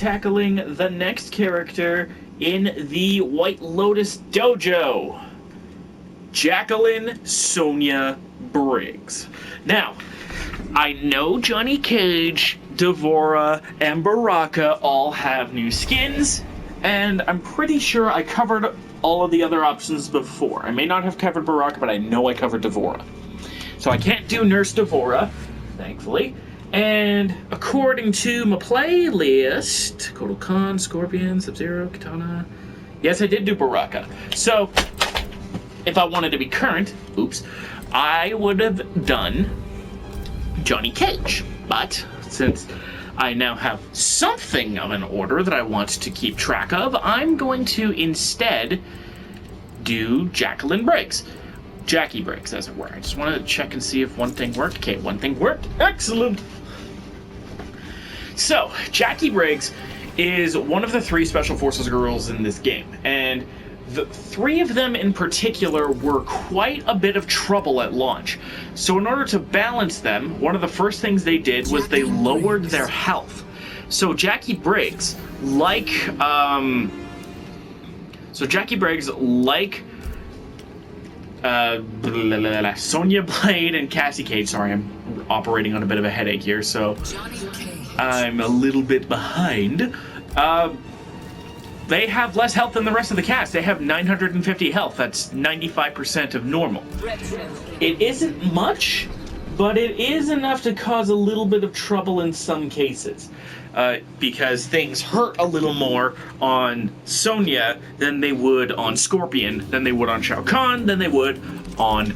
tackling the next character in the White Lotus Dojo, Jacqueline Sonya Briggs. Now, I know Johnny Cage, Devora, and Baraka all have new skins, and I'm pretty sure I covered all of the other options before. I may not have covered Baraka, but I know I covered Devora. So I can't do Nurse Devora, thankfully. And according to my playlist, Kotal Khan, Scorpion, Sub-Zero, Katana, yes, I did do Baraka. So, if I wanted to be current, I would have done Johnny Cage. But, since I now have something of an order that I want to keep track of, I'm going to instead do Jacqueline Briggs. Jacqui Briggs, as it were. I just wanted to check and see if one thing worked. Okay, one thing worked. Excellent! So, Jacqui Briggs is one of the 3 Special Forces girls in this game, and the 3 of them in particular were quite a bit of trouble at launch. So in order to balance them, one of the first things they did was they lowered their health. So Jacqui Briggs, like Sonya Blade and Cassie Cage. Sorry, I'm operating on a bit of a headache here, so I'm a little bit behind. They have less health than the rest of the cast. They have 950 health. That's 95% of normal. It isn't much, but it is enough to cause a little bit of trouble in some cases. Because things hurt a little more on Sonya than they would on Scorpion, than they would on Shao Kahn, than they would on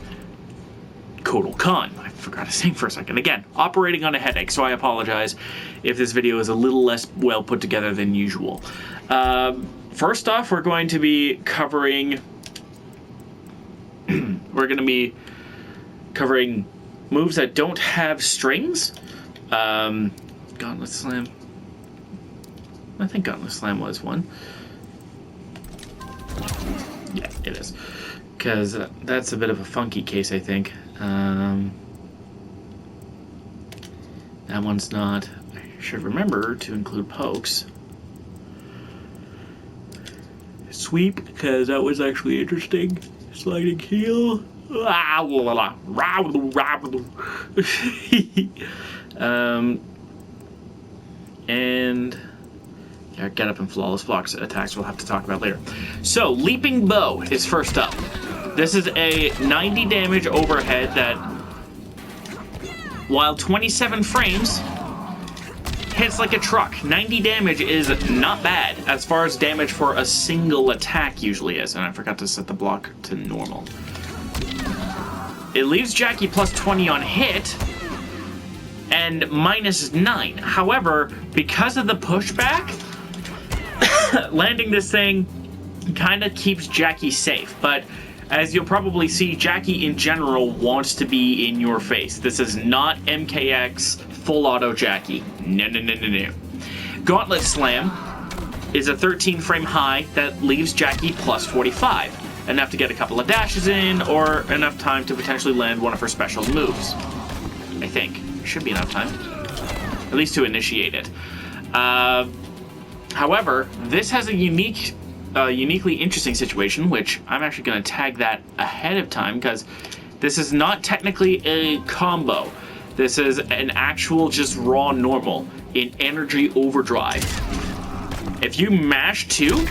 Kotal Khan. I forgot to sing for a second. Again, operating on a headache, so I apologize if this video is a little less well put together than usual. First off, we're going to be covering moves that don't have strings. Gauntlet Slam. I think Gauntlet Slam was one. Yeah, it is. Because that's a bit of a funky case, I think. That one's not. I should remember to include pokes. Sweep, because that was actually interesting. Sliding heel. And yeah, get up and flawless blocks attacks we'll have to talk about later. So, Leaping Bow is first up. This is a 90 damage overhead that, while 27 frames, hits like a truck. 90 damage is not bad as far as damage for a single attack usually is. And I forgot to set the block to normal. It leaves Jacqui plus 20 on hit and minus 9. However, because of the pushback, landing this thing kind of keeps Jacqui safe. But as you'll probably see, Jacqui in general wants to be in your face. This is not MKX full auto Jacqui. No, no, no, no, no. Gauntlet Slam is a 13 frame high that leaves Jacqui plus 45. Enough to get a couple of dashes in, or enough time to potentially land one of her special moves. I think. Should be enough time. At least to initiate it. However, this has a uniquely interesting situation, which I'm actually going to tag that ahead of time, because this is not technically a combo. This is an actual just raw normal in energy overdrive. If you mash 2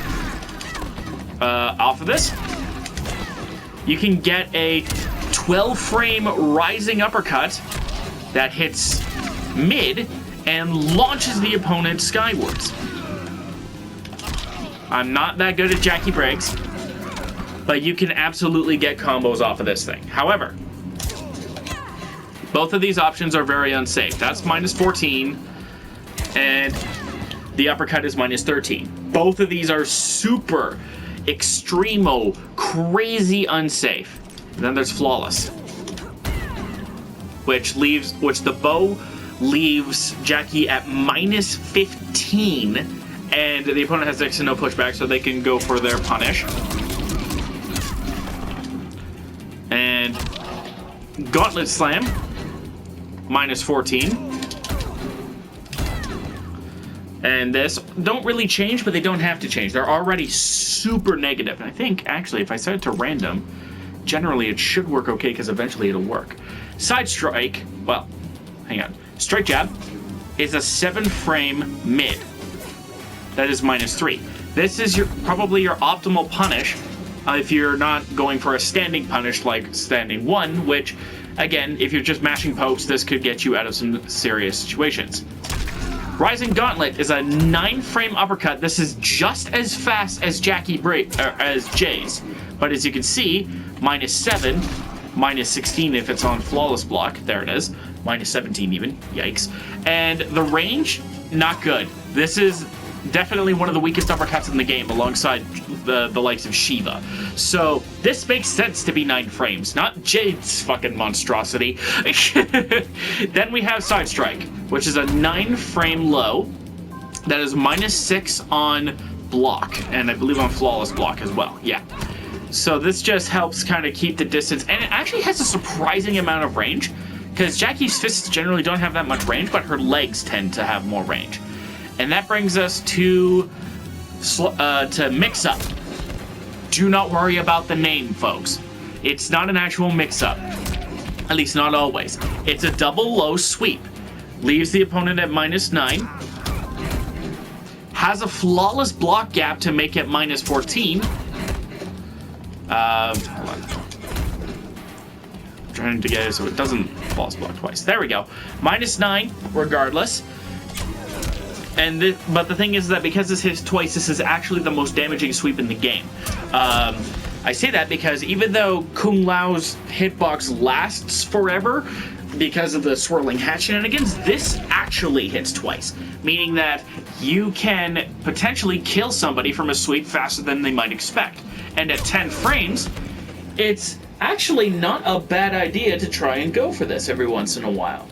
off of this, you can get a 12 frame rising uppercut that hits mid and launches the opponent skywards. I'm not that good at Jacqui Briggs, but you can absolutely get combos off of this thing. However, both of these options are very unsafe. That's minus 14, and the uppercut is minus 13. Both of these are super, extremo, crazy unsafe. And then there's flawless, which the bow leaves Jacqui at minus 15, and the opponent has next to no pushback, so they can go for their punish. And Gauntlet Slam, minus 14. and this don't really change, but they don't have to change. They're already super negative. And I think, actually, if I set it to random, generally it should work okay because eventually it'll work. Side strike, well, hang on. Strike jab is a 7-frame mid. That is -3. This is probably your optimal punish if you're not going for a standing punish like standing 1, which, again, if you're just mashing pokes, this could get you out of some serious situations. Rising Gauntlet is a 9-frame uppercut. This is just as fast as Jacqui as Jay's, but as you can see, -7, -16 if it's on flawless block. There it is, -17 even. Yikes! And the range, not good. This is definitely one of the weakest uppercuts in the game, alongside the likes of Shiva. So this makes sense to be 9 frames, not Jade's fucking monstrosity. Then we have Side Strike, which is a 9-frame low. That is -6 on block, and I believe on flawless block as well. Yeah. So this just helps kind of keep the distance, and it actually has a surprising amount of range, because Jacqui's fists generally don't have that much range, but her legs tend to have more range. And that brings us to mix-up. Do not worry about the name, folks. It's not an actual mix-up. At least not always. It's a double low sweep. Leaves the opponent at -9. Has a flawless block gap to make it -14. Hold on. I'm trying to get it so it doesn't flawless block twice. There we go. -9 regardless. But the thing is that because this hits twice, this is actually the most damaging sweep in the game. I say that because even though Kung Lao's hitbox lasts forever because of the swirling hat shenanigans, this actually hits twice, meaning that you can potentially kill somebody from a sweep faster than they might expect. And at 10 frames, it's actually not a bad idea to try and go for this every once in a while.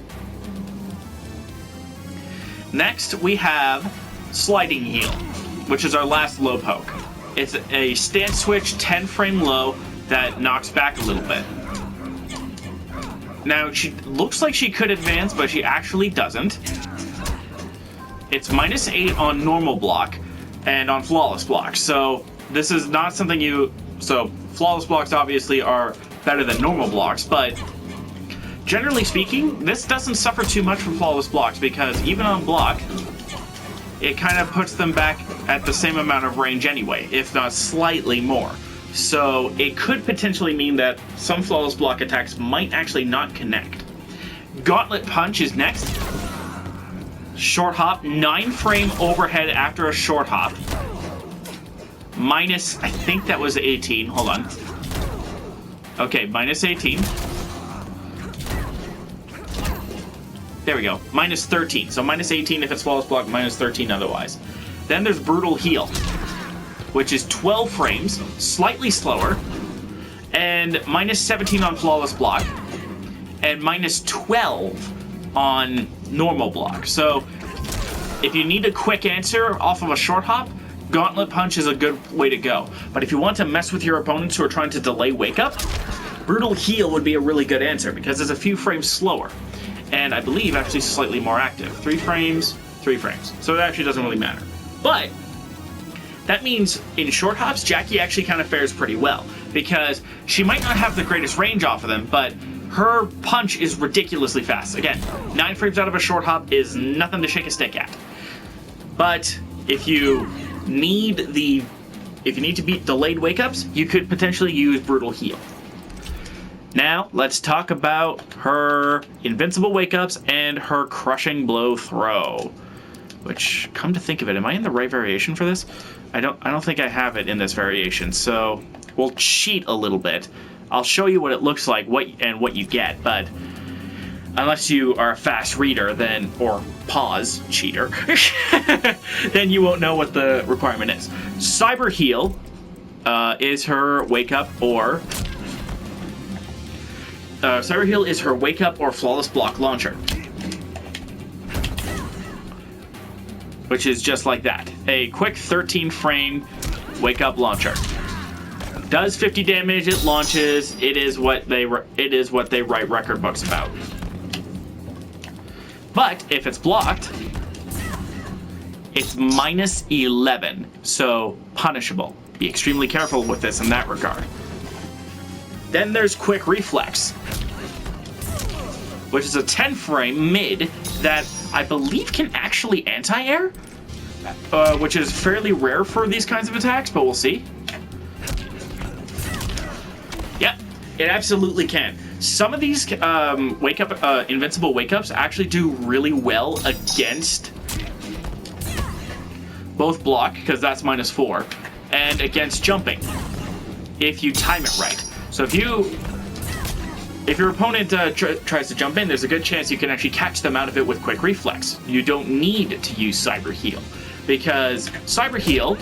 Next, we have Sliding Heel, which is our last low poke. It's a stance switch 10-frame low that knocks back a little bit. Now, she looks like she could advance, but she actually doesn't. It's -8 on normal block and on flawless block. So this is not something So flawless blocks obviously are better than normal blocks, but generally speaking, this doesn't suffer too much from flawless blocks because even on block, it kind of puts them back at the same amount of range anyway, if not slightly more. So it could potentially mean that some flawless block attacks might actually not connect. Gauntlet Punch is next. Short hop, 9-frame overhead after a short hop. I think that was 18, hold on. Okay, -18. There we go, -13. So -18 if it's flawless block, -13 otherwise. Then there's Brutal Heel, which is 12 frames, slightly slower, and -17 on flawless block, and -12 on normal block. So if you need a quick answer off of a short hop, Gauntlet Punch is a good way to go. But if you want to mess with your opponents who are trying to delay Wake Up, Brutal Heel would be a really good answer because it's a few frames slower. And I believe actually slightly more active. 3 frames, 3 frames. So it actually doesn't really matter. But that means in short hops, Jacqui actually kind of fares pretty well because she might not have the greatest range off of them, but her punch is ridiculously fast. Again, 9 frames out of a short hop is nothing to shake a stick at. But if you need to beat delayed Wake Ups, you could potentially use Brutal Heel. Now, let's talk about her Invincible Wake Ups and her Crushing Blow Throw. Which, come to think of it, am I in the right variation for this? I don't think I have it in this variation, so we'll cheat a little bit. I'll show you what it looks like, what you get, but unless you are a fast reader, or pause, cheater, then you won't know what the requirement is. Cyber Heal is her Wake Up or... Cyber Heal is her Wake Up or Flawless Block launcher. Which is just like that. A quick 13-frame Wake Up launcher. Does 50 damage, it launches, it is what they write record books about. But if it's blocked, it's minus 11, so punishable. Be extremely careful with this in that regard. Then there's Quick Reflex, which is a 10 frame mid that I believe can actually anti-air, which is fairly rare for these kinds of attacks, but we'll see. Yep, it absolutely can. Some of these Invincible Wake Ups actually do really well against both block, because that's minus 4, and against jumping, if you time it right. So if your opponent tries to jump in, there's a good chance you can actually catch them out of it with Quick Reflex. You don't need to use Cyber Heal, because Cyber Heal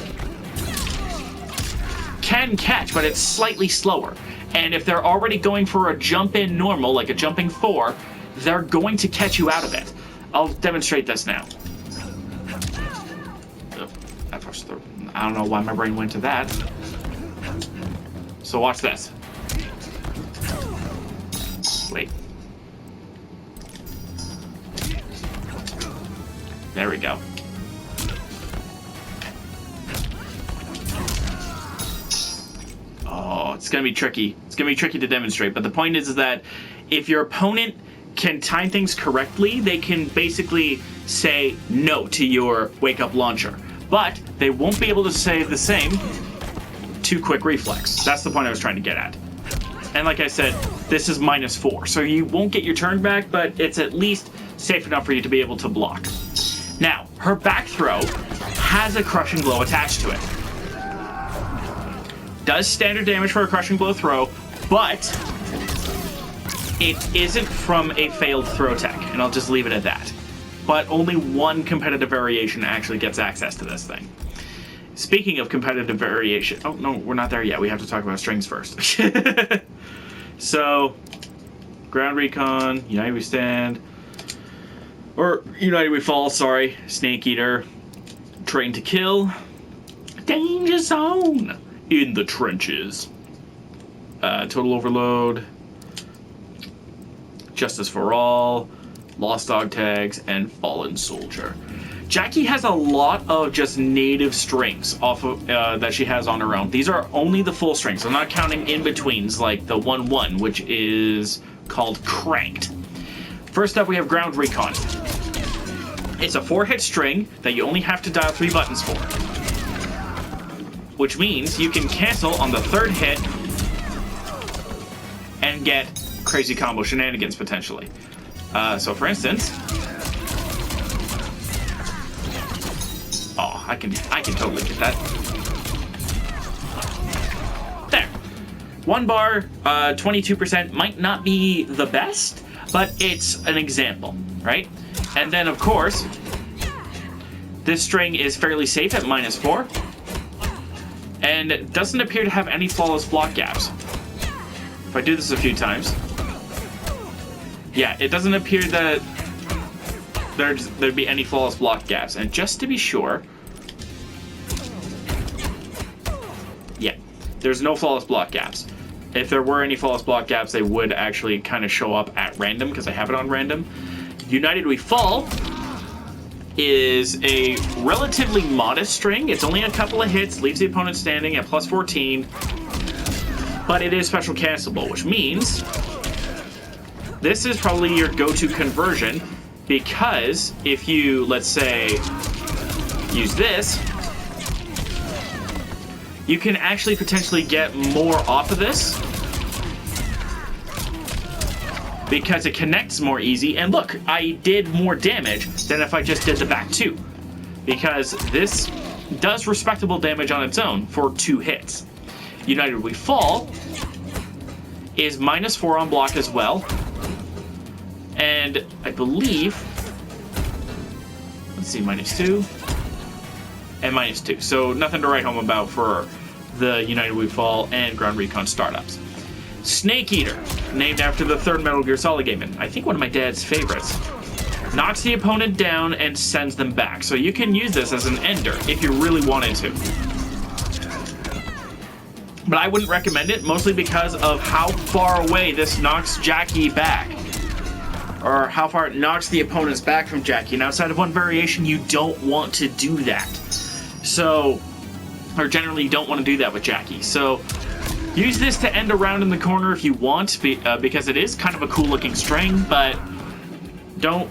can catch, but it's slightly slower. And if they're already going for a jump-in normal, like a jumping 4, they're going to catch you out of it. I'll demonstrate this now. I don't know why my brain went to that. So watch this. Wait. There we go. Oh, it's going to be tricky. It's going to be tricky to demonstrate. But the point is that if your opponent can time things correctly, they can basically say no to your wake-up launcher. But they won't be able to say the same to Quick Reflex. That's the point I was trying to get at. And like I said, this is minus 4. So you won't get your turn back, but it's at least safe enough for you to be able to block. Now, her back throw has a Crushing Blow attached to it. Does standard damage for a Crushing Blow throw, but it isn't from a failed throw tech, and I'll just leave it at that. But only one competitive variation actually gets access to this thing. Speaking of competitive variation... Oh, no, we're not there yet. We have to talk about strings first. So, Ground Recon, United We Stand, or United We Fall, sorry, Snake Eater, Train to Kill, Danger Zone, In the Trenches, Total Overload, Justice for All, Lost Dog Tags, and Fallen Soldier. Jacqui has a lot of just native strings off of that she has on her own. These are only the full strings. I'm not counting in-betweens like the 1-1, which is called Cranked. First up, we have Ground Recon. It's a 4-hit string that you only have to dial 3 buttons for, which means you can cancel on the 3rd hit and get crazy combo shenanigans potentially. So for instance, oh, I can totally get that. There. 1 bar, 22% might not be the best, but it's an example, right? And then of course, this string is fairly safe at minus 4, and it doesn't appear to have any flawless block gaps. If I do this a few times, yeah, it doesn't appear that there'd be any flawless block gaps. And just to be sure, yeah, there's no flawless block gaps. If there were any flawless block gaps, they would actually kind of show up at random, because I have it on random. United We Fall is a relatively modest string. It's only a couple of hits, leaves the opponent standing at plus 14, but it is special cancelable, which means this is probably your go-to conversion, because if you, let's say, use this, you can actually potentially get more off of this, because it connects more easy. And look, I did more damage than if I just did the back 2, because this does respectable damage on its own for 2 hits. United We Fall is minus 4 on block as well. And I believe, let's see, minus 2 and minus 2. So nothing to write home about for the United We Fall and Ground Recon startups. Snake Eater, named after the 3rd Metal Gear Solid game, and I think one of my dad's favorites. Knocks the opponent down and sends them back. So you can use this as an ender if you really wanted to. But I wouldn't recommend it, mostly because of how far away this knocks Jacqui back. or how far it knocks the opponents back from Jacqui. And outside of one variation, you don't want to do that. So, or generally you don't want to do that with Jacqui. So, use this to end a round in the corner if you want, because it is kind of a cool looking string, but don't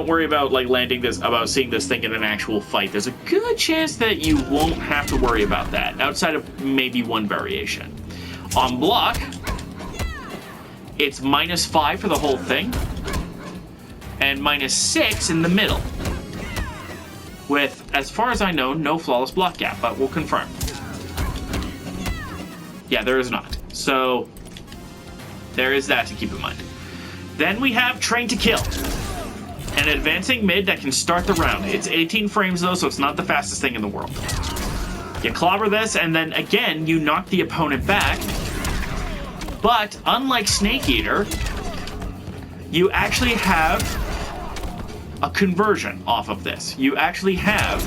worry about like landing this, about seeing this thing in an actual fight. There's a good chance that you won't have to worry about that, outside of maybe one variation. On block, it's -5 for the whole thing, and -6 in the middle. With, as far as I know, no flawless block gap, but we'll confirm. Yeah, there is not. So, there is that to keep in mind. Then we have Train to Kill. An advancing mid that can start the round. It's 18 frames though, so it's not the fastest thing in the world. You clobber this, and then again, you knock the opponent back. But, unlike Snake Eater, you actually have a conversion off of this. You actually have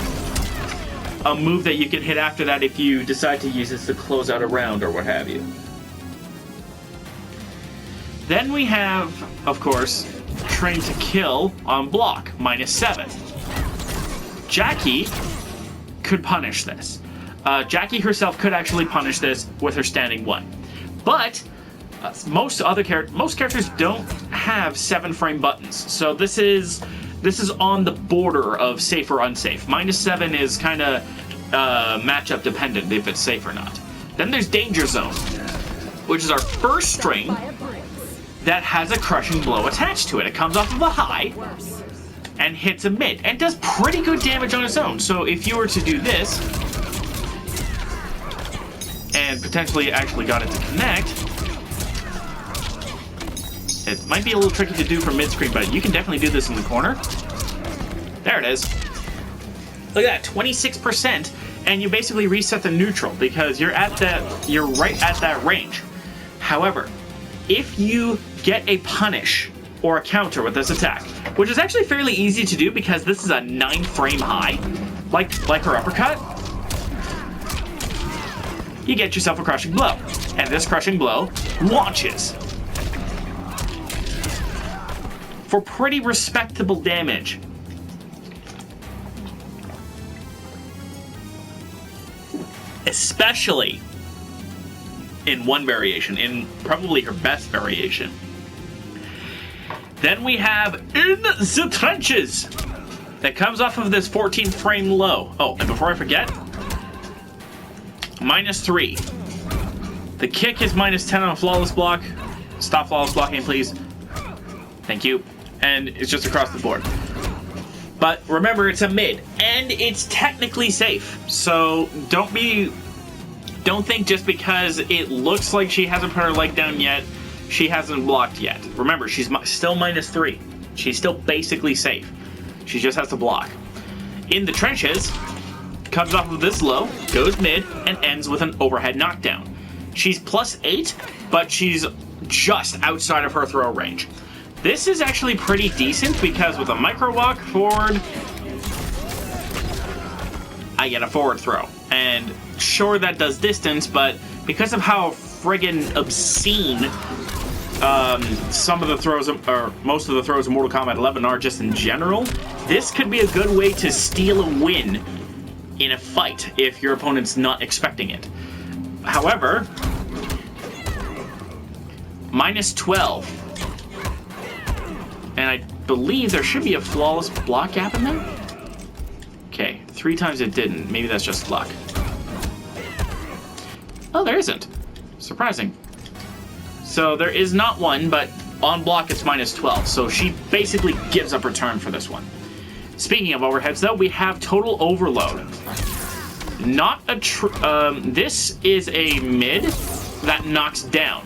a move that you can hit after that if you decide to use this to close out a round or what have you. Then we have, of course, Train to Kill on block, -7. Jacqui could punish this. Jacqui herself could actually punish this with her standing 1. But most characters don't have 7-frame buttons, so this is on the border of safe or unsafe. -7 is kind of matchup dependent if it's safe or not. Then there's Danger Zone, which is our first string that has a crushing blow attached to it. It comes off of a high and hits a mid and does pretty good damage on its own. So if you were to do this and potentially actually got it to connect, it might be a little tricky to do from mid-screen, but you can definitely do this in the corner. There it is. Look at that, 26%, and you basically reset the neutral because you're right at that range. However, if you get a punish or a counter with this attack, which is actually fairly easy to do because this is a 9-frame high, like her uppercut, you get yourself a crushing blow, and this crushing blow launches for pretty respectable damage. Especially in one variation, in probably her best variation. Then we have In the Trenches, that comes off of this 14-frame low. Oh, and before I forget, -3. The kick is -10 on flawless block. Stop flawless blocking, please. Thank you. And it's just across the board. But remember, it's a mid, and it's technically safe. So don't think just because it looks like she hasn't put her leg down yet, she hasn't blocked yet. Remember, she's still -3. She's still basically safe. She just has to block. In the Trenches, comes off of this low, goes mid, and ends with an overhead knockdown. She's +8, but she's just outside of her throw range. This is actually pretty decent because with a micro walk forward, I get a forward throw. And sure, that does distance, but because of how friggin' obscene some of the throws, or most of the throws in Mortal Kombat 11 are just in general, this could be a good way to steal a win in a fight if your opponent's not expecting it. However, -12. And I believe there should be a flawless block gap in there. Okay, 3 times it didn't. Maybe that's just luck. Oh, there isn't. Surprising. So there is not one, but on block it's -12. So she basically gives up her turn for this one. Speaking of overheads, though, we have Total Overload. Not a this is a mid that knocks down.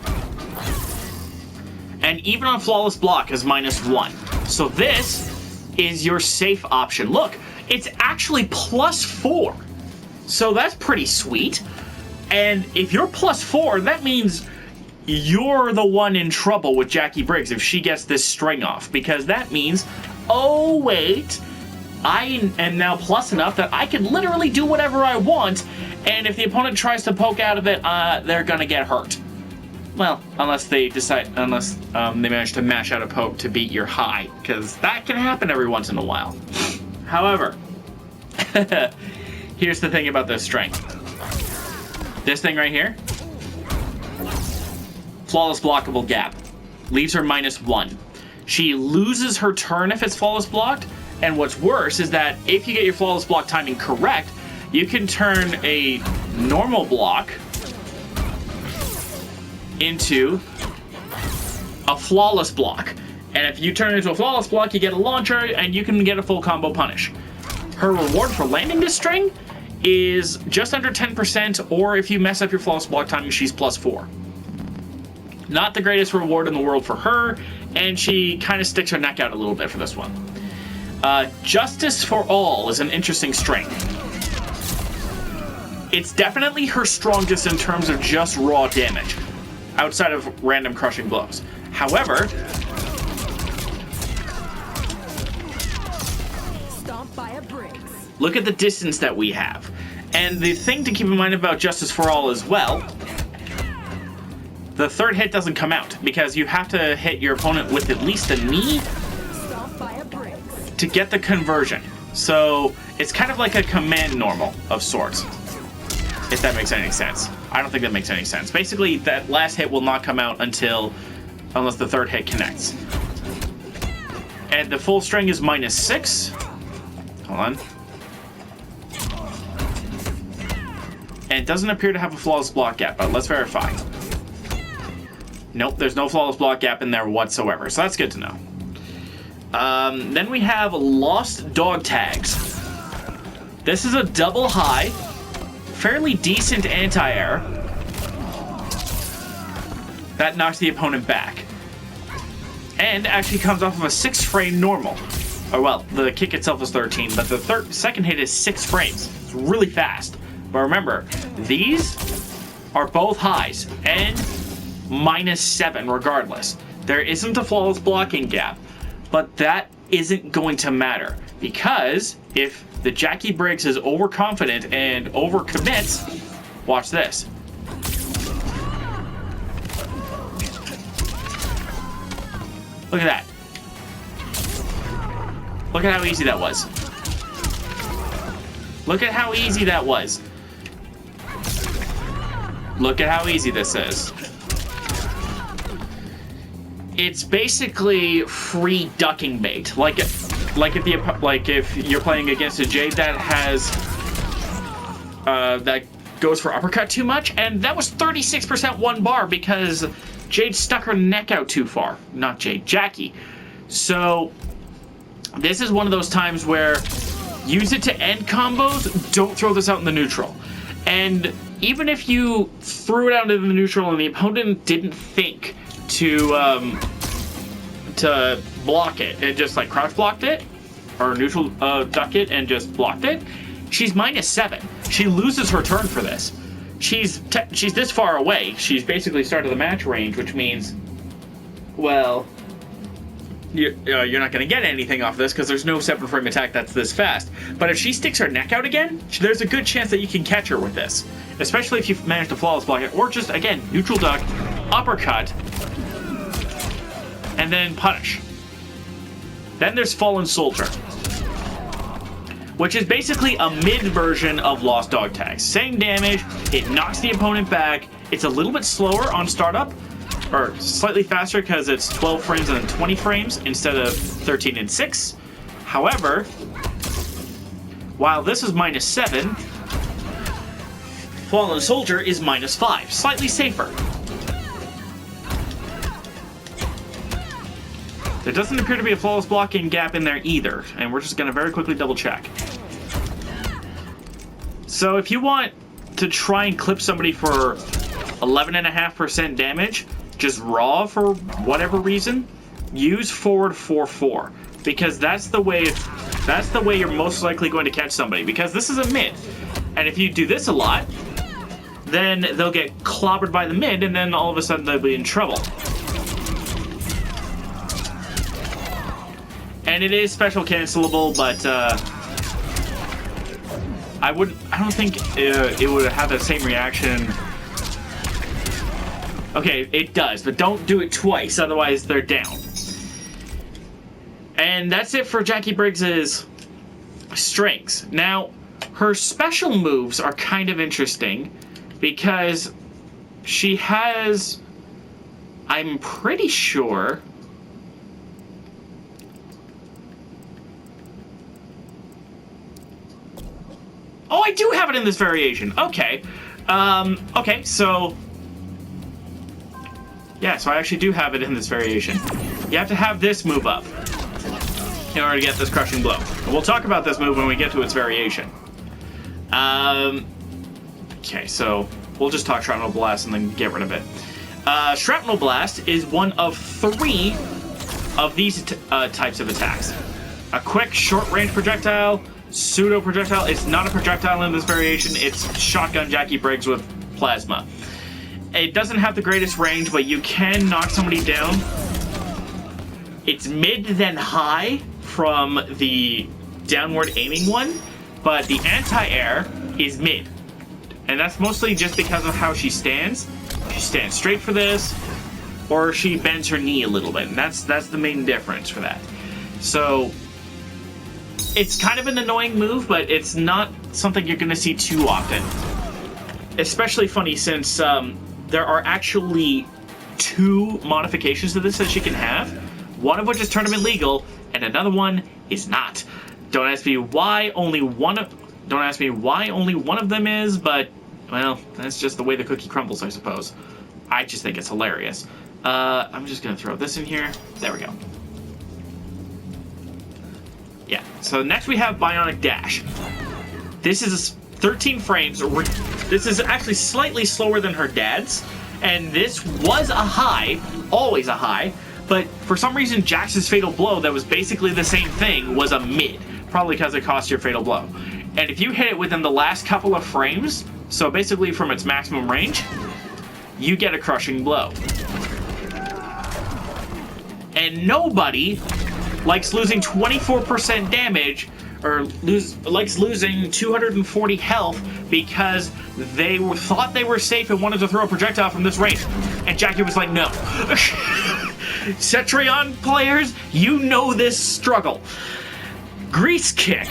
And even on flawless block is -1. So this is your safe option. Look, it's actually +4. So that's pretty sweet. And if you're +4, that means you're the one in trouble with Jacqui Briggs if she gets this string off. Because that means, oh wait, I am now plus enough that I can literally do whatever I want. And if the opponent tries to poke out of it, they're gonna get hurt. Well, unless they manage to mash out a poke to beat your high, because that can happen every once in a while. However, here's the thing about this strength. This thing right here, flawless blockable gap, leaves her -1. She loses her turn if it's flawless blocked, and what's worse is that if you get your flawless block timing correct, you can turn a normal block into a flawless block. And if you turn it into a flawless block, you get a launcher, and you can get a full combo punish. Her reward for landing this string is just under 10%, or if you mess up your flawless block timing, she's +4. Not the greatest reward in the world for her, and she kind of sticks her neck out a little bit for this one. Justice for All is an interesting string. It's definitely her strongest in terms of just raw damage, outside of random crushing blows. However, Stomp by a Briggs. Look at the distance that we have. And the thing to keep in mind about Justice for All as well, the third hit doesn't come out, because you have to hit your opponent with at least a knee Stomp by a Briggs. to get the conversion. So it's kind of like a command normal of sorts, if that makes any sense. I don't think that makes any sense. Basically, that last hit will not come out unless the third hit connects. And the full string is -6. Hold on. And it doesn't appear to have a flawless block gap, but let's verify. Nope, there's no flawless block gap in there whatsoever, so that's good to know. Then we have Lost Dog Tags. This is a double high, fairly decent anti-air that knocks the opponent back. And actually comes off of a 6-frame normal. Or well, the kick itself is 13, but the second hit is 6 frames. It's really fast. But remember, these are both highs, and -7 regardless. There isn't a flawless blocking gap, but that isn't going to matter, because if the Jacqui Briggs is overconfident and overcommits, watch this. Look at that. Look at how easy that was. Look at how easy that was. Look at how easy this is. It's basically free ducking bait. Like if you're playing against a Jade that has that goes for uppercut too much, and that was 36% one bar because Jade stuck her neck out too far. Not Jade, Jacqui. So this is one of those times where use it to end combos. Don't throw this out in the neutral. And even if you threw it out into the neutral and the opponent didn't think to block it, and just like crouch blocked it or neutral duck it and just blocked it, she's -7. She loses her turn for this. She's this far away. She's basically started the match range, which means, well, you're not going to get anything off this because there's no 7-frame attack that's this fast. But if she sticks her neck out again, there's a good chance that you can catch her with this, especially if you manage to flawless block it, or just, again, neutral duck, uppercut, and then punish. Then there's Fallen Soldier, which is basically a mid version of Lost Dog Tags. Same damage, it knocks the opponent back, it's a little bit slower on startup, or slightly faster because it's 12 frames and then 20 frames instead of 13 and 6. However, while this is -7, Fallen Soldier is -5, slightly safer. There doesn't appear to be a flawless blocking gap in there either, and we're just going to very quickly double check. So if you want to try and clip somebody for 11.5% damage, just raw for whatever reason, use forward 4-4, because that's the way you're most likely going to catch somebody, because this is a mid, and if you do this a lot, then they'll get clobbered by the mid, and then all of a sudden they'll be in trouble. And it is special cancelable, but I don't think it would have the same reaction Okay, it does, but don't do it twice, otherwise they're down. And that's it for Jacqui Briggs's strengths. Now, her special moves are kind of interesting because she has, I'm pretty sure, oh, I do have it in this variation. Okay. Okay, so yeah, so I actually do have it in this variation. You have to have this move up in order to get this crushing blow. And we'll talk about this move when we get to its variation. Okay, so we'll just talk Shrapnel Blast and then get rid of it. Shrapnel Blast is one of 3 of these types of attacks. A quick, short-range projectile, pseudo-projectile. It's not a projectile in this variation. It's Shotgun Jacqui Briggs with Plasma. It doesn't have the greatest range, but you can knock somebody down. It's mid then high from the downward aiming one, but the anti-air is mid. And that's mostly just because of how she stands. She stands straight for this, or she bends her knee a little bit, and that's the main difference for that. So it's kind of an annoying move, but it's not something you're going to see too often. Especially funny since there are actually 2 modifications to this that she can have. One of which is tournament legal, and another one is not. Don't ask me why only one of them is, but well, that's just the way the cookie crumbles, I suppose. I just think it's hilarious. I'm just gonna throw this in here. There we go. Yeah. So next we have Bionic Dash. This is 13 frames. This is actually slightly slower than her dad's, and this was a high, always a high. But for some reason, Jax's Fatal Blow, that was basically the same thing, was a mid. Probably because it cost your Fatal Blow. And if you hit it within the last couple of frames, so basically from its maximum range, you get a crushing blow. And nobody likes losing 24% damage, or likes losing 240 health because they thought they were safe and wanted to throw a projectile from this range. And Jacqui was like, no. Cetrion players, you know this struggle. Grease Kick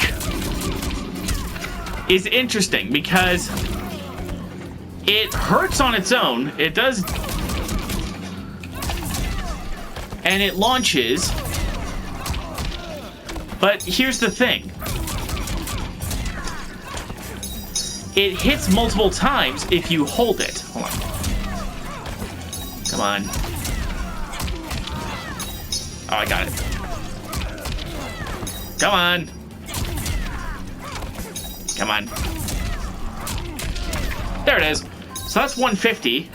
is interesting because it hurts on its own. It does. And it launches. But here's the thing. It hits multiple times if you hold it. Hold on. Come on. Oh, I got it. Come on. Come on. There it is. So that's 150.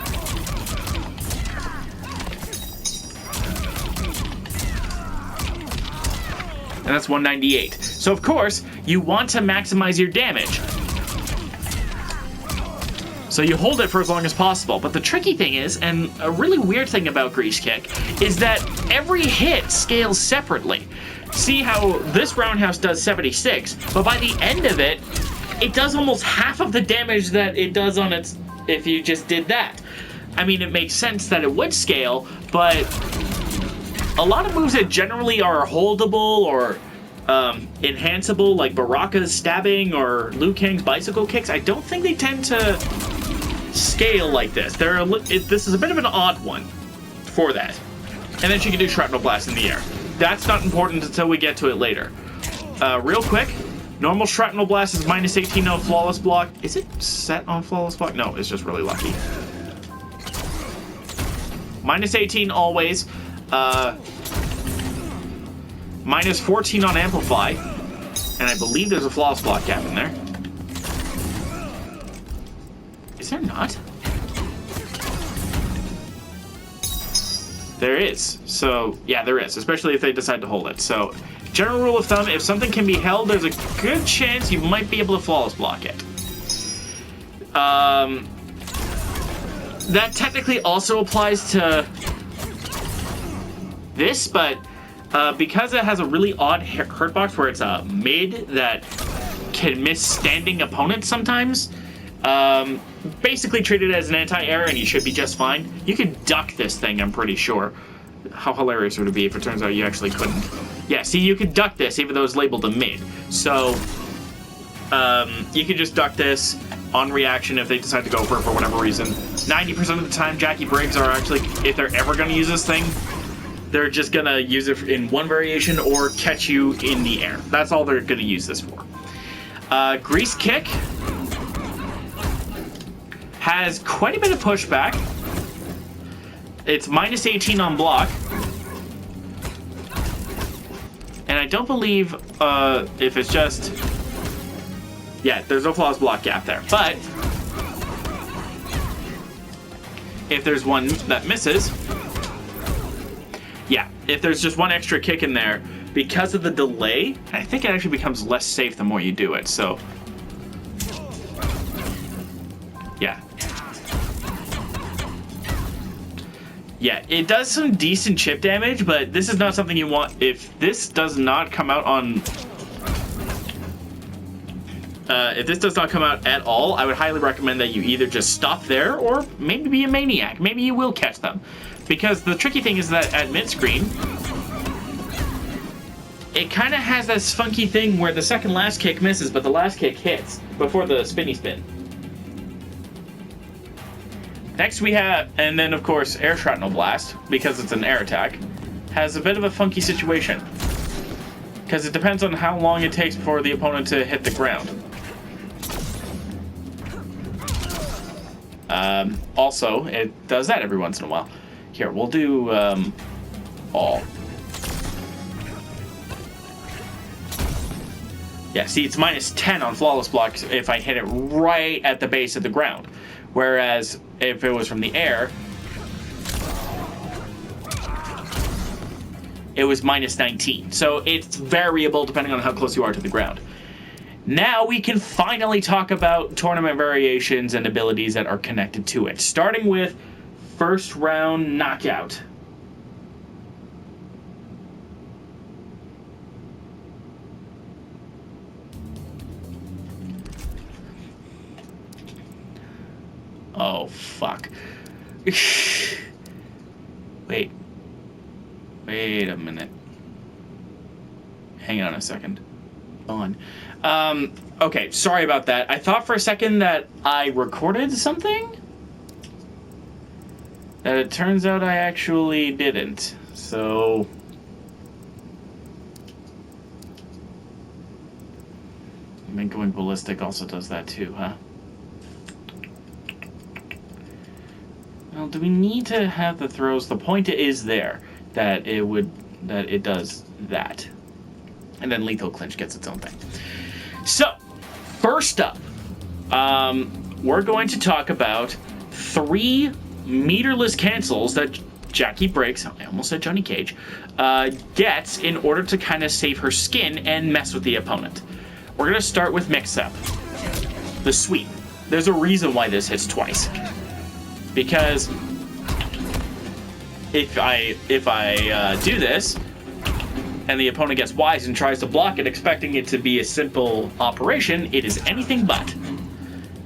And that's 198. So of course, you want to maximize your damage. So you hold it for as long as possible. But the tricky thing is, and a really weird thing about Grease Kick, is that every hit scales separately. See how this roundhouse does 76, but by the end of it, it does almost half of the damage that it does on its, if you just did that. I mean, it makes sense that it would scale, but a lot of moves that generally are holdable or enhanceable, like Baraka's stabbing or Liu Kang's bicycle kicks, I don't think they tend to scale like this. This is a bit of an odd one for that. And then she can do Shrapnel Blast in the air. That's not important until we get to it later. Real quick, normal Shrapnel Blast is minus 18 on Flawless Block. Is it set on Flawless Block? No, it's just really lucky. Minus 18 always. Minus 14 on Amplify. And I believe there's a Flawless Block cap in there. Is there not? There is. So, yeah, there is. Especially if they decide to hold it. So, general rule of thumb, if something can be held, there's a good chance you might be able to Flawless Block it. That technically also applies to this, but because it has a really odd hurt box where it's a mid that can miss standing opponents sometimes, Basically treat it as an anti-air and you should be just fine. You can duck this thing, I'm pretty sure. How hilarious would it be if it turns out you actually couldn't? Yeah, see, you could duck this even though it's labeled a mid. So, you can just duck this on reaction if they decide to go for it for whatever reason. 90% of the time, Jacqui Briggs are actually, if they're ever going to use this thing, they're just going to use it in one variation or catch you in the air. That's all they're going to use this for. Grease Kick has quite a bit of pushback. It's minus 18 on block. And I don't believe if it's just... Yeah, there's no flawless block gap there. But if there's one that misses... Yeah, if there's just one extra kick in there, because of the delay, I think it actually becomes less safe the more you do it, so... Yeah. Yeah, it does some decent chip damage, but this is not something you want. If this does not come out on... if this does not come out at all, I would highly recommend that you either just stop there or maybe be a maniac. Maybe you will catch them. Because the tricky thing is that at mid-screen, it kind of has this funky thing where the second last kick misses, but the last kick hits before the spinny spin. Next we have, and then of course, Air Shrapnel Blast, because it's an air attack, has a bit of a funky situation. Because it depends on how long it takes for the opponent to hit the ground. Also, it does that every once in a while. Here, we'll do all. Yeah, see, it's minus 10 on flawless blocks if I hit it right at the base of the ground. Whereas if it was from the air, it was minus 19. So it's variable depending on how close you are to the ground. Now we can finally talk about tournament variations and abilities that are connected to it. Starting with first round knockout. Oh, fuck. Wait a minute. Hang on a second. Okay, sorry about that. I thought for a second that I recorded something. That it turns out I actually didn't. So... I mean, going ballistic also does that too, huh? Well, do we need to have the throws? The point is there that it does that. And then lethal clinch gets its own thing. So, first up, we're going to talk about 3 meterless cancels that Jacqui Briggs, I almost said Johnny Cage, gets in order to kind of save her skin and mess with the opponent. We're going to start with mix-up. The sweep. There's a reason why this hits twice. Because if I do this, and the opponent gets wise and tries to block it, expecting it to be a simple operation, it is anything but.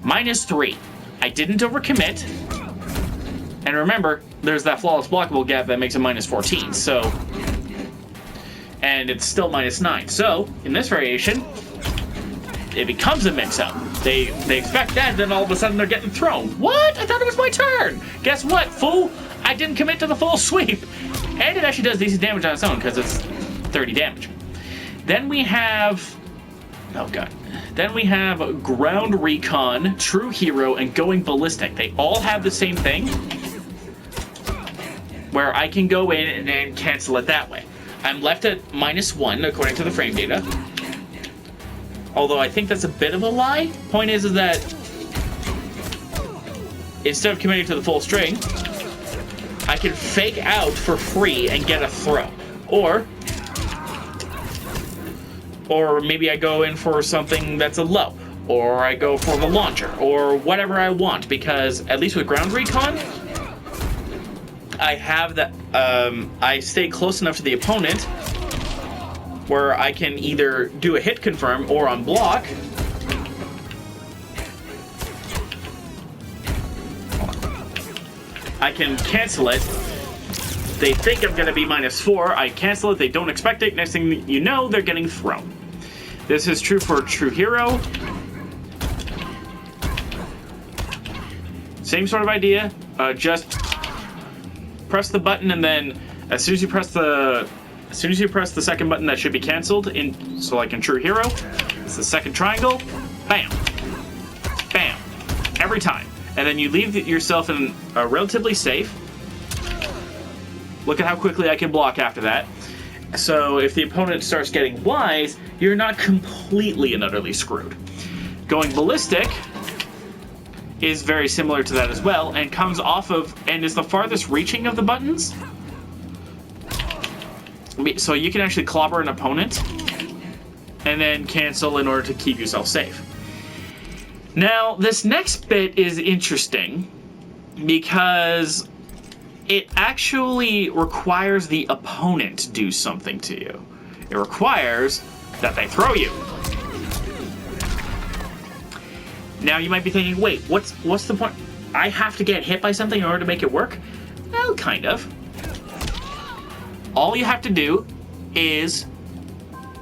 Minus 3. I didn't overcommit. And remember, there's that flawless blockable gap that makes it minus 14, so... And it's still minus 9. So, in this variation, it becomes a mix-up. They expect that, then all of a sudden they're getting thrown. What? I thought it was my turn! Guess what, fool? I didn't commit to the full sweep. And it actually does decent damage on its own, because it's 30 damage. Then we have... Oh, God. Then we have Ground Recon, True Hero, and Going Ballistic. They all have the same thing, where I can go in and cancel it that way. I'm left at minus 1, according to the frame data. Although I think that's a bit of a lie. Point is that instead of committing to the full string, I can fake out for free and get a throw. Or maybe I go in for something that's a low. Or I go for the launcher. Or whatever I want. Because at least with Ground Recon, I have that. I stay close enough to the opponent where I can either do a hit confirm or on block I can cancel it. They think I'm going to be -4. I cancel it. They don't expect it. Next thing you know, they're getting thrown. This is true for True Hero. Same sort of idea. Just press the button, and then as soon as you press the second button, that should be canceled. So like in True Hero, it's the second triangle. Bam, bam, every time. And then you leave yourself in a relatively safe. Look at how quickly I can block after that. So if the opponent starts getting wise, you're not completely and utterly screwed. Going ballistic is very similar to that as well, and comes off of, and is the farthest reaching of the buttons. So you can actually clobber an opponent and then cancel in order to keep yourself safe. Now, this next bit is interesting because it actually requires the opponent to do something to you. It requires that they throw you. Now you might be thinking, wait, what's the point? I have to get hit by something in order to make it work? Well, kind of. All you have to do is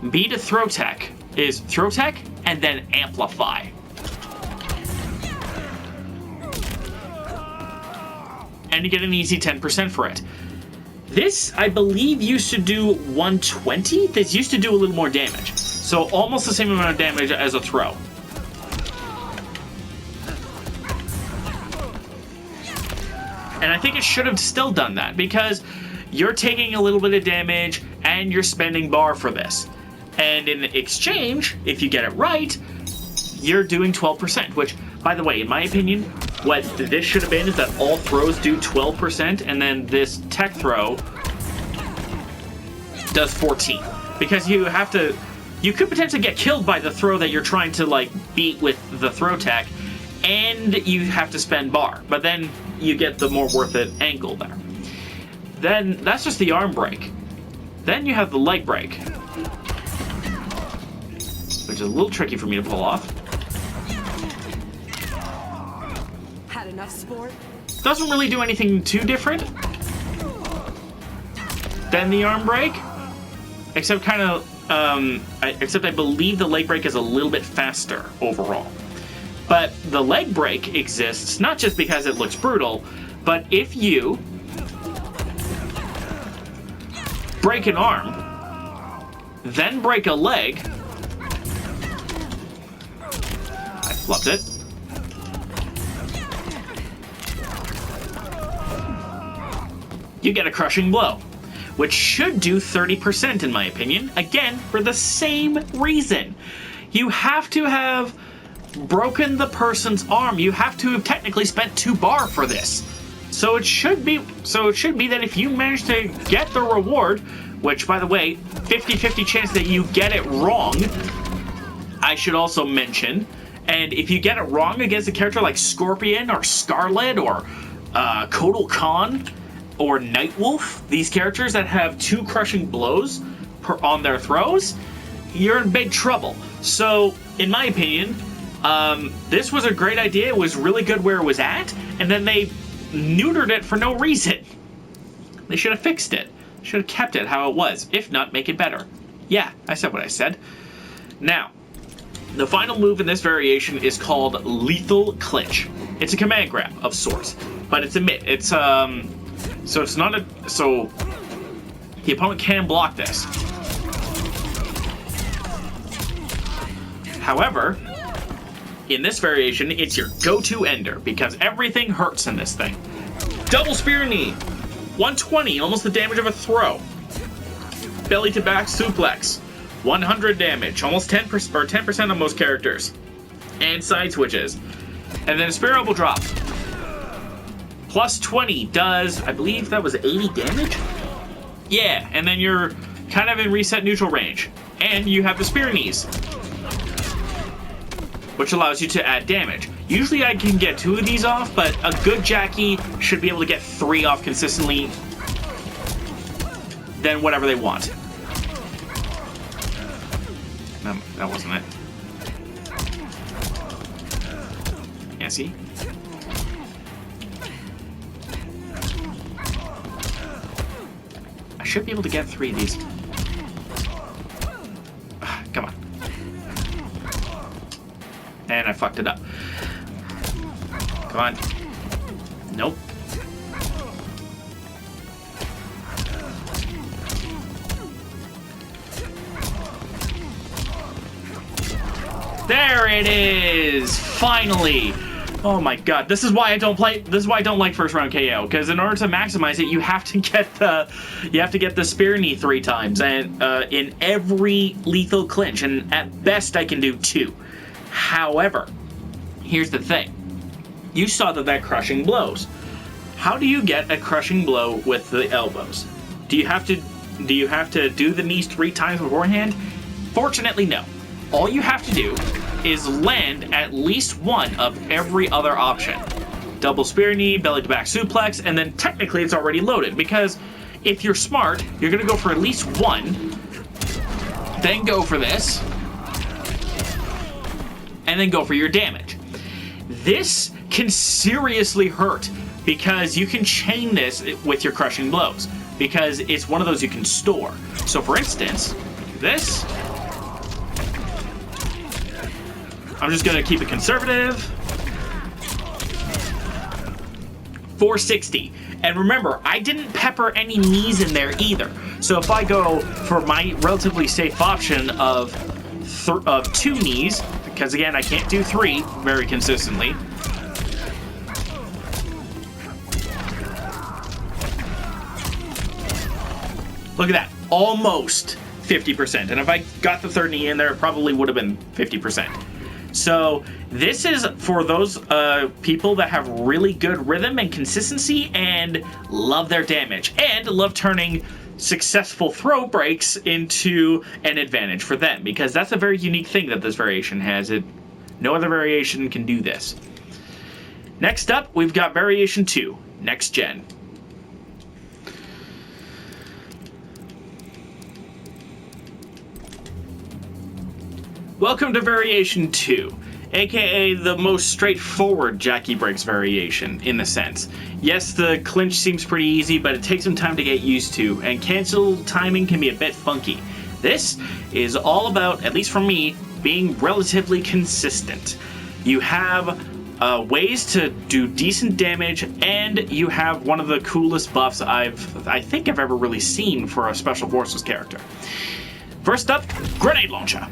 beat a throw tech, and then amplify. And you get an easy 10% for it. This, I believe, used to do 120. This used to do a little more damage. So almost the same amount of damage as a throw. And I think it should have still done that, because you're taking a little bit of damage and you're spending bar for this. And in exchange, if you get it right, you're doing 12%, which, by the way, in my opinion, what this should have been is that all throws do 12%, and then this tech throw does 14. Because you could potentially get killed by the throw that you're trying to, like, beat with the throw tech, and you have to spend bar. But then you get the more worth it angle there. Then that's just the arm break. Then you have the leg break, which is a little tricky for me to pull off. Had enough sport? Doesn't really do anything too different than the arm break, except except I believe the leg break is a little bit faster overall. But the leg break exists not just because it looks brutal, but if you break an arm, then break a leg. I flubbed it. You get a crushing blow, which should do 30% in my opinion. Again, for the same reason. You have to have broken the person's arm. You have to have technically spent 2 bar for this. So it should be that if you manage to get the reward, which, by the way, 50-50 chance that you get it wrong, I should also mention. And if you get it wrong against a character like Scorpion or Scarlet or Kotal Khan or Nightwolf, these characters that have 2 crushing blows on their throws, you're in big trouble. So, in my opinion, this was a great idea. It was really good where it was at, and then they neutered it for no reason. They should have fixed it. Should have kept it how it was. If not, make it better. Yeah, I said what I said. Now, the final move in this variation is called Lethal Clinch. It's a command grab of sorts, but it's so it's not a, so the opponent can block this. However, in this variation, it's your go-to ender, because everything hurts in this thing. Double spear knee, 120, almost the damage of a throw. Belly to back suplex, 100 damage, almost 10% or 10% on most characters. And side switches. And then spear elbow drop. Plus 20 does, I believe that was 80 damage? Yeah, and then you're kind of in reset neutral range. And you have the spear knees, which allows you to add damage. Usually I can get 2 of these off, but a good Jacqui should be able to get 3 off consistently, then whatever they want. That wasn't it. Yeah, see? should be able to get 3 of these. Come on. And I fucked it up. Come on. Nope. There it is! Finally! Oh my god, this is why I don't like first round KO, because in order to maximize it, you have to get the spear knee 3 times, and in every lethal clinch, and at best I can do 2. However, here's the thing. You saw that crushing blows. How do you get a crushing blow with the elbows? Do you have to do the knees 3 times beforehand? Fortunately, no. All you have to do is land at least one of every other option. Double spear knee, belly to back suplex, and then technically it's already loaded, because if you're smart, you're gonna go for at least one, then go for this, and then go for your damage. This can seriously hurt, because you can chain this with your crushing blows, because it's one of those you can store. So for instance, this, I'm just gonna keep it conservative. 460. And remember, I didn't pepper any knees in there either. So if I go for my relatively safe option of 2 knees, because again, I can't do 3 very consistently. Look at that, almost 50%. And if I got the 3rd knee in there, it probably would have been 50%. So this is for those people that have really good rhythm and consistency and love their damage and love turning successful throw breaks into an advantage for them, because that's a very unique thing that this variation has. No other variation can do this. Next up, we've got Variation 2, Next Gen. Welcome to Variation 2, aka the most straightforward Jacqui Briggs variation, in a sense. Yes, the clinch seems pretty easy, but it takes some time to get used to, and cancel timing can be a bit funky. This is all about, at least for me, being relatively consistent. You have ways to do decent damage, and you have one of the coolest buffs I think I've ever really seen for a Special Forces character. First up, Grenade Launcher.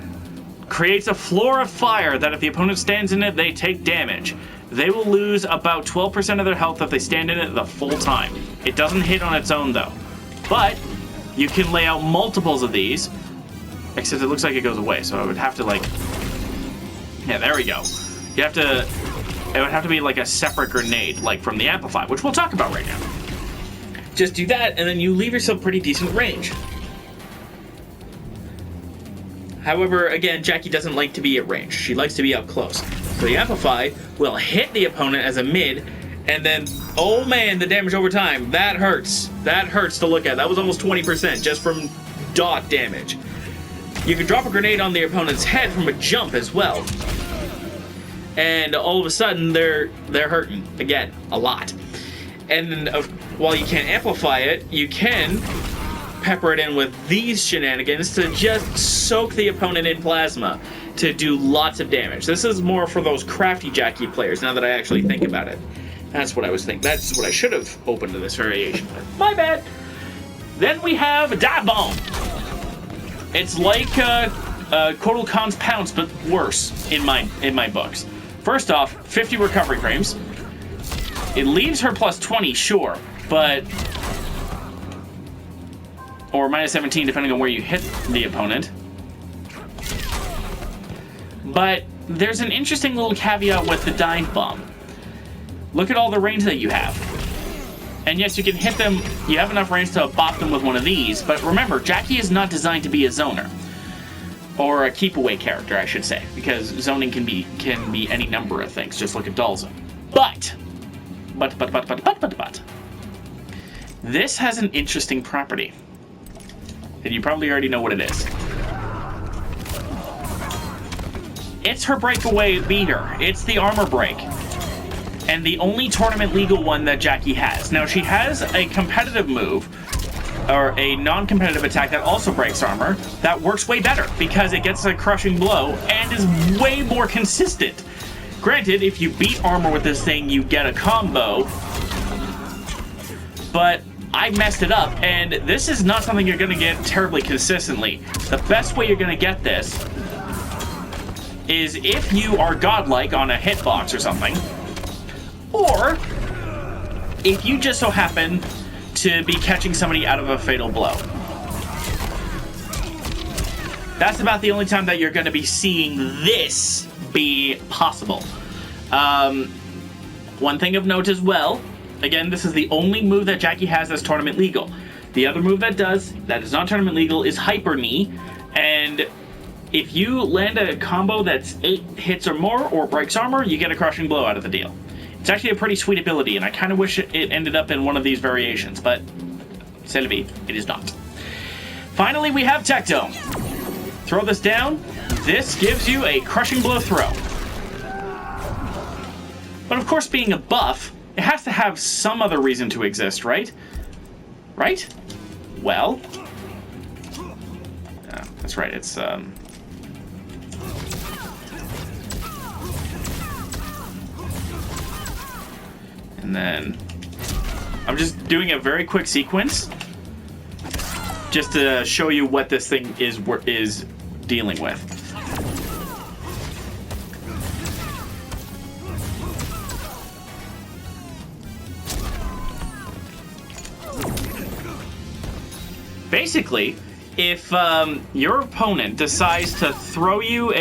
Creates a floor of fire that if the opponent stands in it, they take damage. They will lose about 12% of their health if they stand in it the full time. It doesn't hit on its own though. But you can lay out multiples of these, except it looks like it goes away, so I would have to yeah, there we go. It would have to be like a separate grenade, like from the Amplify, which we'll talk about right now. Just do that, and then you leave yourself pretty decent range. However, again, Jacqui doesn't like to be at range. She likes to be up close. So the Amplify will hit the opponent as a mid, and then, oh man, the damage over time, that hurts. That hurts to look at. That was almost 20% just from dot damage. You can drop a grenade on the opponent's head from a jump as well. And all of a sudden, they're hurting, again, a lot. And then, while you can't amplify it, you can pepper it in with these shenanigans to just soak the opponent in plasma to do lots of damage. This is more for those crafty Jacqui players, now that I actually think about it. That's what I was thinking. That's what I should have opened to this variation with. My bad. Then we have Dive Bomb. It's like Kotal Khan's Pounce, but worse in my books. First off, 50 recovery frames. It leaves her plus 20, sure, but or minus 17 depending on where you hit the opponent. But there's an interesting little caveat with the Dive Bomb. Look at all the range that you have. And yes, you can hit them, you have enough range to bop them with one of these, but remember, Jacqui is not designed to be a zoner. Or a keep-away character, I should say, because zoning can be any number of things, just look at Dalza. But, this has an interesting property. And you probably already know what it is. It's her breakaway beater. It's the armor break. And the only tournament legal one that Jacqui has. Now, she has a competitive move or a non-competitive attack that also breaks armor that works way better because it gets a crushing blow and is way more consistent. Granted, if you beat armor with this thing, you get a combo, but I messed it up, and this is not something you're going to get terribly consistently. The best way you're going to get this is if you are godlike on a hitbox or something, or if you just so happen to be catching somebody out of a fatal blow. That's about the only time that you're going to be seeing this be possible. One thing of note as well, again, this is the only move that Jacqui has that's tournament legal. The other move that is not tournament legal is Hyper Knee, and if you land a combo that's 8 hits or more or breaks armor, you get a crushing blow out of the deal. It's actually a pretty sweet ability, and I kind of wish it ended up in one of these variations, but c'est la vie, it is not. Finally, we have Tecto. Throw this down. This gives you a crushing blow throw. But of course, being a buff, it has to have some other reason to exist, right? Right? Well, that's right, it's, and then I'm just doing a very quick sequence just to show you what this thing is dealing with. Basically, if your opponent decides to throw you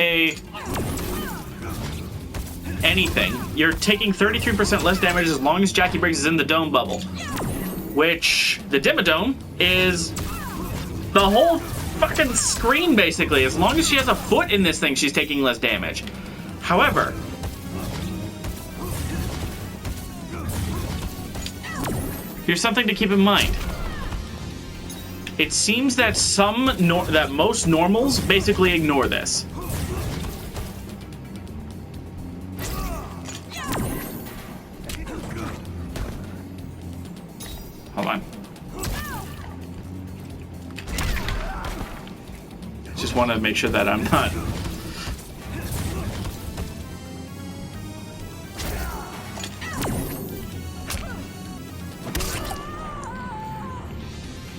anything, you're taking 33% less damage as long as Jacqui Briggs is in the dome bubble. Which, the Dimmadome is the whole fucking screen, basically. As long as she has a foot in this thing, she's taking less damage. However, here's something to keep in mind. It seems that most normals basically ignore this. Hold on. Just want to make sure that I'm not...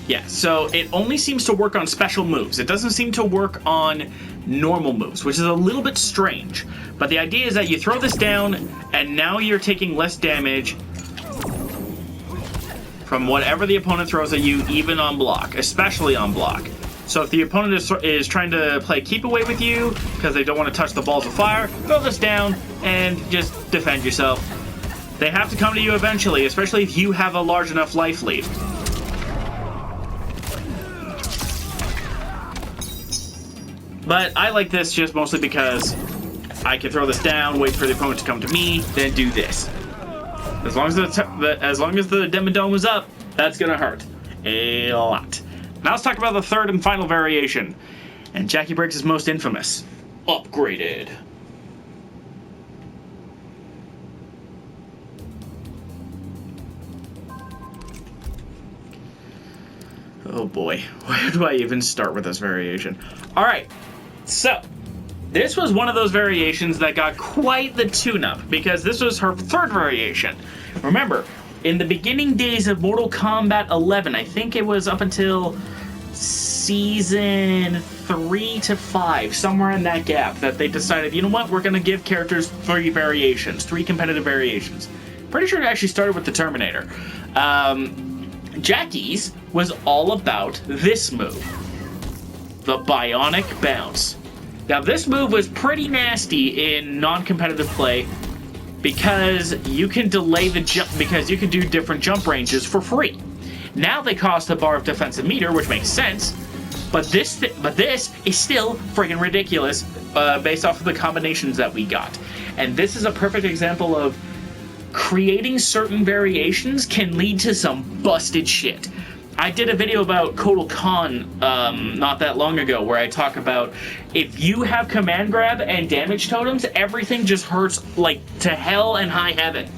Yeah, so it only seems to work on special moves. It doesn't seem to work on normal moves, which is a little bit strange. But the idea is that you throw this down, and now you're taking less damage from whatever the opponent throws at you, even on block, especially on block. So if the opponent is trying to play keep away with you, because they don't want to touch the balls of fire, throw this down and just defend yourself. They have to come to you eventually, especially if you have a large enough life lead. But I like this just mostly because I can throw this down, wait for the opponent to come to me, then do this. As long as the Dimmadome is up, that's gonna hurt a lot. Now let's talk about the third and final variation, and Jacqui Briggs' most infamous, Upgraded. Oh boy, where do I even start with this variation? Alright, so this was one of those variations that got quite the tune-up, because this was her third variation. Remember, in the beginning days of Mortal Kombat 11, I think it was up until season 3 to 5, somewhere in that gap, that they decided, you know what, we're going to give characters 3 variations, 3 competitive variations. Pretty sure it actually started with the Terminator. Jacqui's was all about this move, the Bionic Bounce. Now this move was pretty nasty in non-competitive play because you can delay the jump, because you can do different jump ranges for free. Now they cost a bar of defensive meter, which makes sense, but this is still friggin' ridiculous based off of the combinations that we got. And this is a perfect example of creating certain variations can lead to some busted shit. I did a video about Kotal Khan not that long ago where I talk about if you have command grab and damage totems, everything just hurts like to hell and high heaven.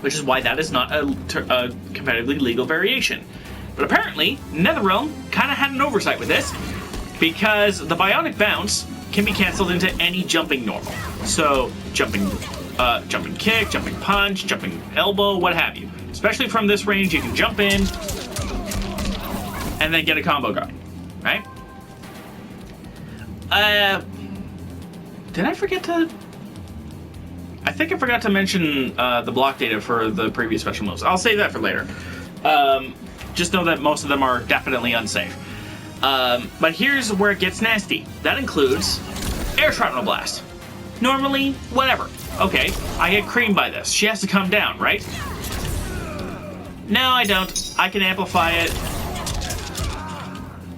Which is why that is not a competitively legal variation. But apparently, NetherRealm kind of had an oversight with this, because the bionic bounce can be canceled into any jumping normal. So jumping kick, jumping punch, jumping elbow, what have you. Especially from this range, you can jump in and then get a combo going, right? Did I forget to... I think I forgot to mention the block data for the previous special moves. I'll save that for later. Just know that most of them are definitely unsafe. But here's where it gets nasty. That includes Air Shrapnel Blast. Normally, whatever. Okay, I get creamed by this. She has to come down, right? No, I don't. I can amplify it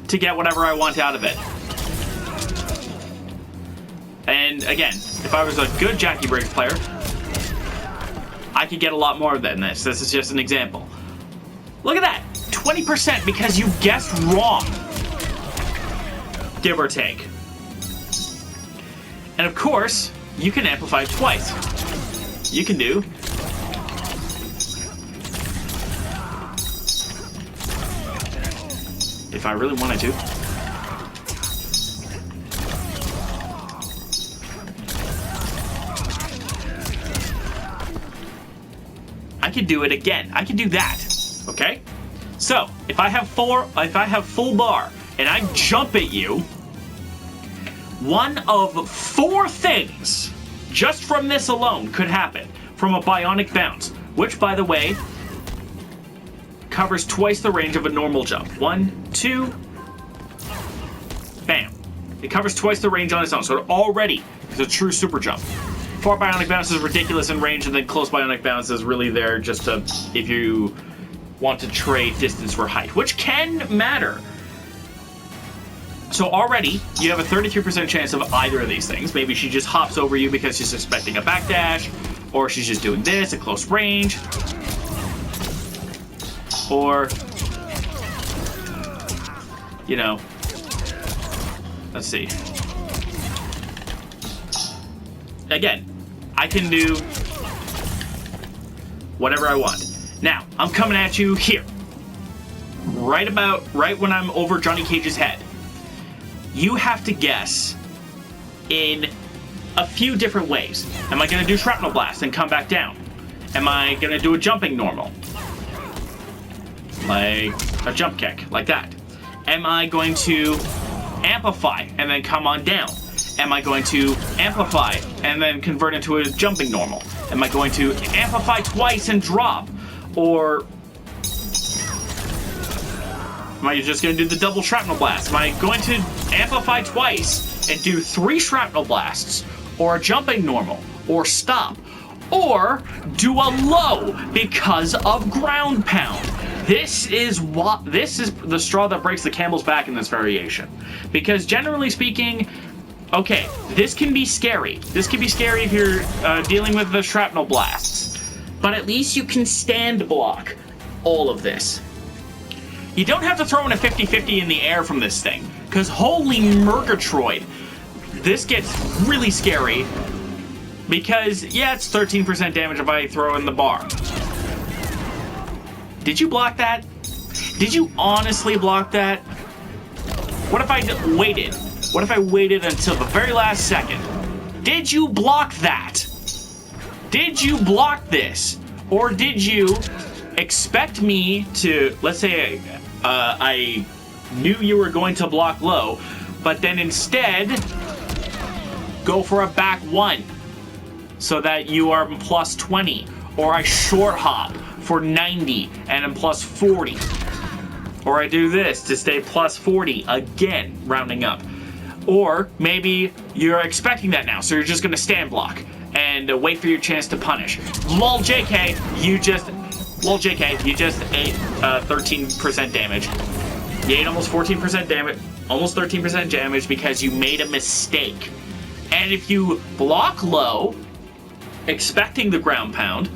to get whatever I want out of it. And again, if I was a good Jacqui Briggs player, I could get a lot more than this. This is just an example. Look at that! 20% because you guessed wrong. Give or take. And of course, you can amplify it twice. You can do... if I really wanted to. I could do it again. I could do that. Okay? So, if I have full bar and I jump at you, one of 4 things just from this alone could happen from a bionic bounce, which by the way covers twice the range of a normal jump. 1, 2, bam. It covers twice the range on its own, so it already is a true super jump. Far bionic bounce is ridiculous in range, and then close bionic bounce is really there just to, if you want to trade distance for height, which can matter. So already, you have a 33% chance of either of these things. Maybe she just hops over you because she's expecting a backdash, or she's just doing this at close range. Or, you know, let's see. Again, I can do whatever I want. Now, I'm coming at you here. Right when I'm over Johnny Cage's head. You have to guess in a few different ways. Am I going to do Shrapnel Blast and come back down? Am I going to do a jumping normal? Like a jump kick, like that. Am I going to amplify and then come on down? Am I going to amplify and then convert into a jumping normal? Am I going to amplify twice and drop? Or am I just going to do the double Shrapnel Blast? Am I going to amplify twice and do 3 Shrapnel Blasts? Or a jumping normal? Or stop? Or do a low because of ground pound? This is the straw that breaks the camel's back in this variation. Because generally speaking, okay, this can be scary. This can be scary if you're dealing with the Shrapnel Blasts. But at least you can stand block all of this. You don't have to throw in a 50-50 in the air from this thing. Because holy Murgatroyd, this gets really scary. Because, yeah, it's 13% damage if I throw in the bar. Did you block that? Did you honestly block that? What if I waited? What if I waited until the very last second? Did you block that? Did you block this? Or did you expect me to, let's say I knew you were going to block low, but then instead go for a back 1 so that you are plus 20, or I short hop for 90 and I'm plus 40, or I do this to stay plus 40 again, rounding up. Or maybe you're expecting that now, so you're just gonna stand block and wait for your chance to punish. Lol JK, you just ate 13% damage. You ate almost 14% damage, almost 13% damage because you made a mistake. And if you block low, expecting the ground pound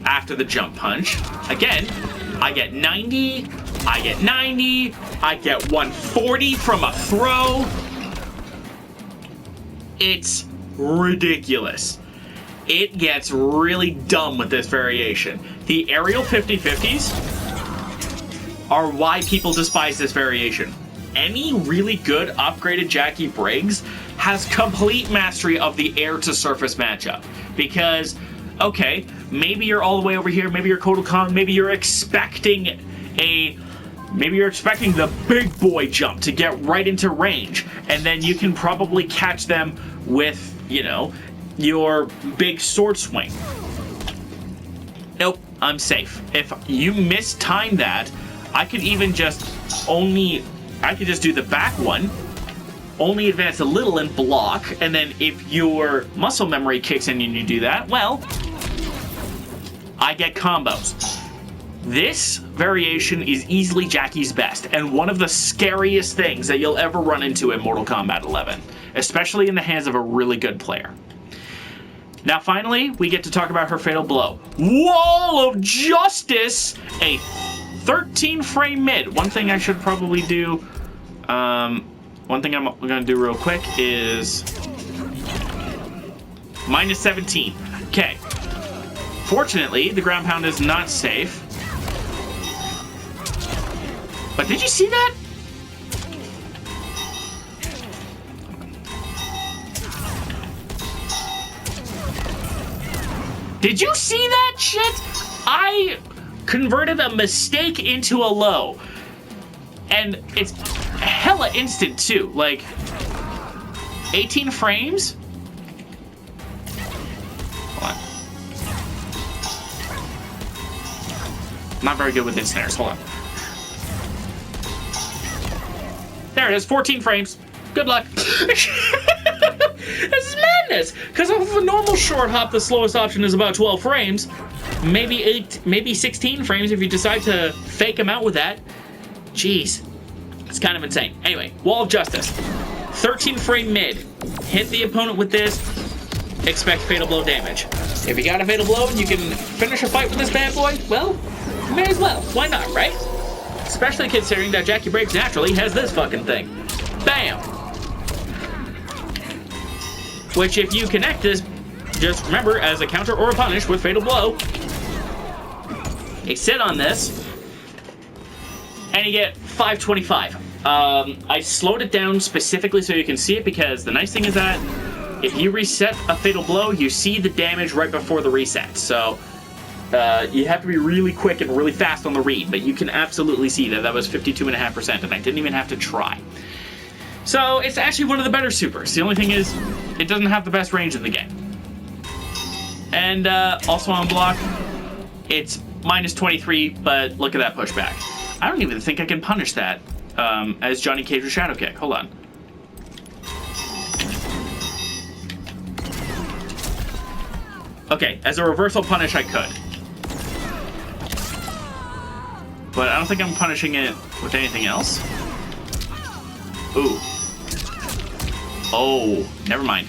after the jump punch, again, I get 90, I get 90, I get 140 from a throw. It's ridiculous. It gets really dumb with this variation. The aerial 50-50s are why people despise this variation. Any really good upgraded Jacqui Briggs has complete mastery of the air-to-surface matchup. Because, okay, maybe you're all the way over here, maybe you're Kotal Kong, maybe you're expecting the big boy jump to get right into range, and then you can probably catch them with, you know, your big sword swing. Nope, I'm safe. If you mistime that, I could even just I could just do the back one, only advance a little and block, and then if your muscle memory kicks in and you do that, well, I get combos. This variation is easily Jacqui's best, and one of the scariest things that you'll ever run into in Mortal Kombat 11, especially in the hands of a really good player. Now finally, we get to talk about her Fatal Blow. Wall of Justice! A 13 frame mid. One thing I should probably do, one thing I'm gonna do real quick is minus 17. Okay. Fortunately, the ground pound is not safe. But did you see that? Did you see that shit? I converted a mistake into a low. And it's hella instant too. Like 18 frames? Hold on. Not very good with ensnares. Hold on. There it is, 14 frames. Good luck. This is madness. Because off of a normal short hop, the slowest option is about 12 frames. Maybe 16 frames if you decide to fake them out with that. Jeez. It's kind of insane. Anyway, Wall of Justice. 13 frame mid. Hit the opponent with this. Expect Fatal Blow damage. If you got a Fatal Blow and you can finish a fight with this bad boy, well, you may as well. Why not, right? Especially considering that Jacqui Briggs naturally has this fucking thing. Bam! Which, if you connect this, just remember, as a counter or a punish with Fatal Blow, you sit on this, and you get 525. I slowed it down specifically so you can see it, because the nice thing is that if you reset a Fatal Blow, you see the damage right before the reset. So, you have to be really quick and really fast on the read, but you can absolutely see that that was 52.5%, and I didn't even have to try. So, it's actually one of the better supers. The only thing is, it doesn't have the best range in the game. And, also on block, it's minus 23, but look at that pushback. I don't even think I can punish that, as Johnny Cage with Shadow Kick. Hold on. Okay, as a reversal punish, I could. But I don't think I'm punishing it with anything else. Ooh. Oh, never mind.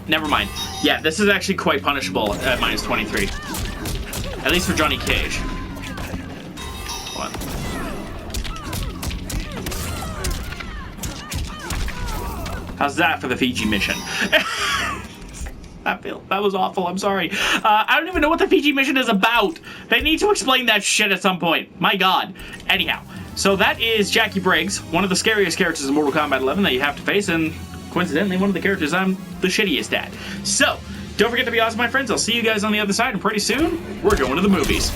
Never mind. Yeah, this is actually quite punishable at minus 23. At least for Johnny Cage. Hold on. How's that for the Fiji mission? That was awful. I'm sorry. I don't even know what the Fiji mission is about. They need to explain that shit at some point. My God. Anyhow, so that is Jacqui Briggs, one of the scariest characters in Mortal Kombat 11 that you have to face, and coincidentally, one of the characters I'm the shittiest at. So, don't forget to be awesome, my friends. I'll see you guys on the other side, and pretty soon, we're going to the movies.